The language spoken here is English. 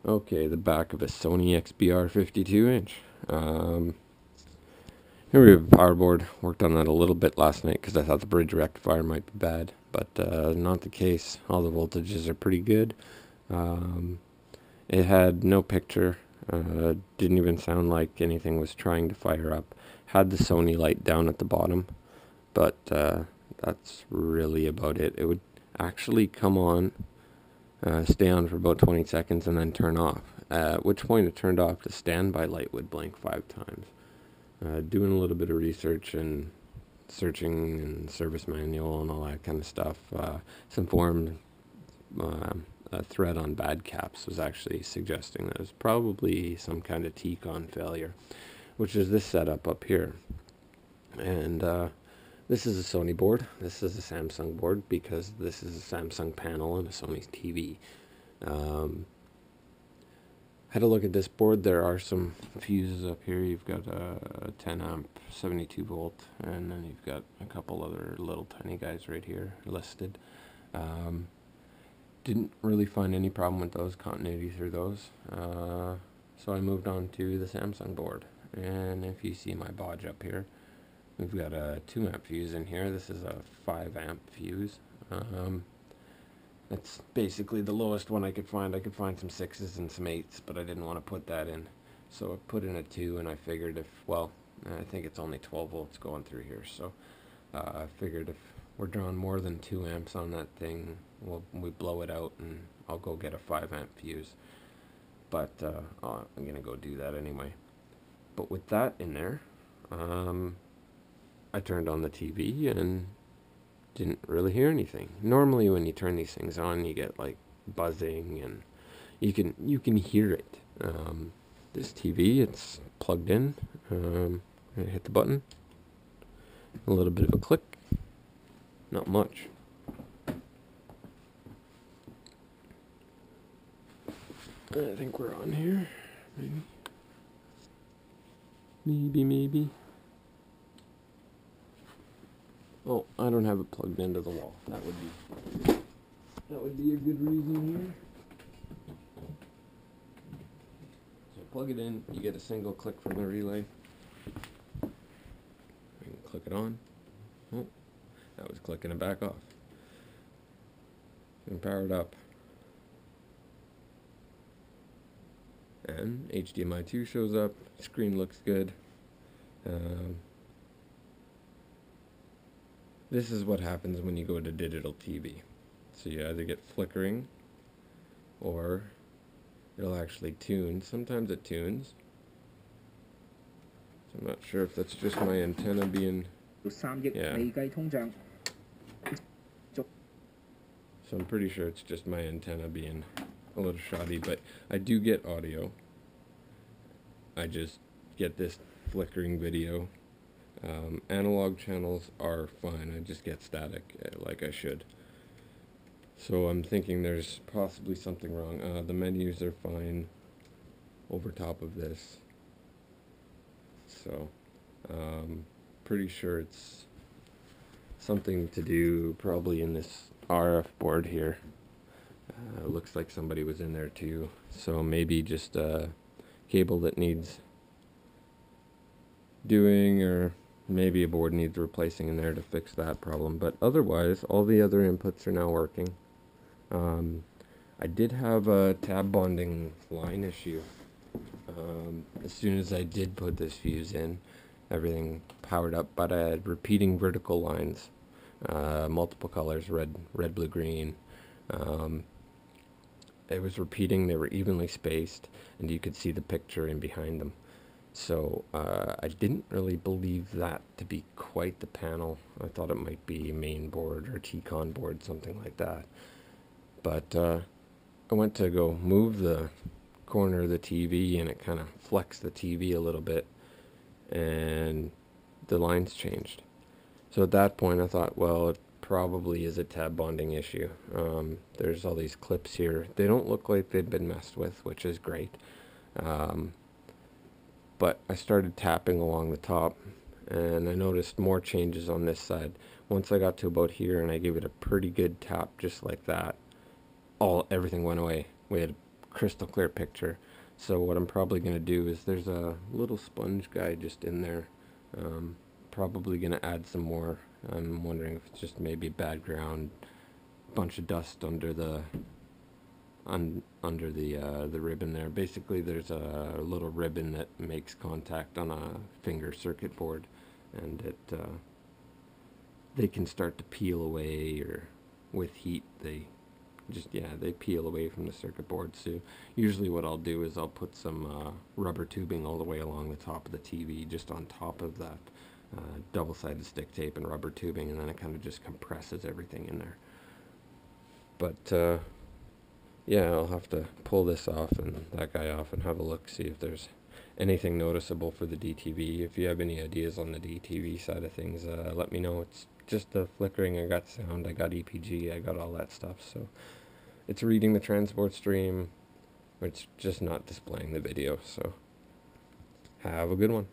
Okay, the back of a Sony XBR 52-inch. Here we have a power board. Worked on that a little bit last night because I thought the bridge rectifier might be bad, but not the case. All the voltages are pretty good. It had no picture. Didn't even sound like anything was trying to fire up. Had the Sony light down at the bottom, but that's really about it. It would actually come on, stay on for about 20 seconds, and then turn off. At which point it turned off. The standby light would blink 5 times. Doing a little bit of research and searching and service manual and all that kind of stuff. Some forum a thread on bad caps was actually suggesting that it was probably some kind of T-con failure, which is this setup up here. And this is a Sony board. This is a Samsung board because this is a Samsung panel and a Sony TV. Had a look at this board. There are some fuses up here. You've got a 10 amp 72 volt, and then you've got a couple other little tiny guys right here listed. Didn't really find any problem with those, continuity through those. So I moved on to the Samsung board. And if you see my bodge up here, we've got a 2 amp fuse in here. This is a 5 amp fuse. That's basically the lowest one I could find. I could find some 6s and some 8s, but I didn't want to put that in. So I put in a 2, and I figured if, well, I think it's only 12 volts going through here. So I figured if we're drawing more than 2 amps on that thing, we blow it out, and I'll go get a 5 amp fuse. But I'm going to go do that anyway. But with that in there, I turned on the TV and didn't really hear anything. Normally when you turn these things on, you get like buzzing, and you can hear it. This TV, it's plugged in. I hit the button. A little bit of a click. Not much. I think we're on here. Maybe. Oh, I don't have it plugged into the wall. That would be a good reason here. So plug it in, you get a single click from the relay. I can click it on. Oh, that was clicking it back off. And power it up. And HDMI 2 shows up. Screen looks good. This is what happens when you go to digital TV. So you either get flickering, or it'll actually tune. Sometimes it tunes. So I'm not sure if that's just my antenna being... Yeah. So I'm pretty sure it's just my antenna being a little shoddy, but I do get audio. I just get this flickering video. Analog channels are fine. I just get static like I should. So I'm thinking there's possibly something wrong. The menus are fine over top of this. So pretty sure it's something to do probably in this RF board here. Looks like somebody was in there too. So maybe just a cable that needs doing, or maybe a board needs replacing in there to fix that problem. But otherwise, all the other inputs are now working. I did have a tab bonding line issue. As soon as I did put this fuse in, everything powered up, but I had repeating vertical lines, multiple colors, red, blue, green. It was repeating, they were evenly spaced, and you could see the picture in behind them. So I didn't really believe that to be quite the panel. I thought it might be main board or T-con board, something like that. But I went to go move the corner of the TV, and it kind of flexed the TV a little bit, and the lines changed. So at that point I thought, well, it probably is a tab bonding issue. There's all these clips here. They don't look like they've been messed with, which is great. But I started tapping along the top, and I noticed more changes on this side. Once I got to about here and I gave it a pretty good tap just like that, everything went away. We had crystal clear picture. So what I'm probably going to do is there's a little sponge guy just in there. Probably going to add some more. I'm wondering if it's just maybe bad ground, bunch of dust under the the ribbon there. Basically, there's a little ribbon that makes contact on a finger circuit board, and it they can start to peel away, or with heat they peel away from the circuit board. So usually what I'll do is I'll put some rubber tubing all the way along the top of the TV, just on top of that double-sided stick tape and rubber tubing, and then it kind of just compresses everything in there. But yeah, I'll have to pull this off and that guy off and have a look, see if there's anything noticeable for the DTV. If you have any ideas on the DTV side of things, let me know. It's just the flickering. I got sound, I got EPG, I got all that stuff. So it's reading the transport stream, it's just not displaying the video. So have a good one.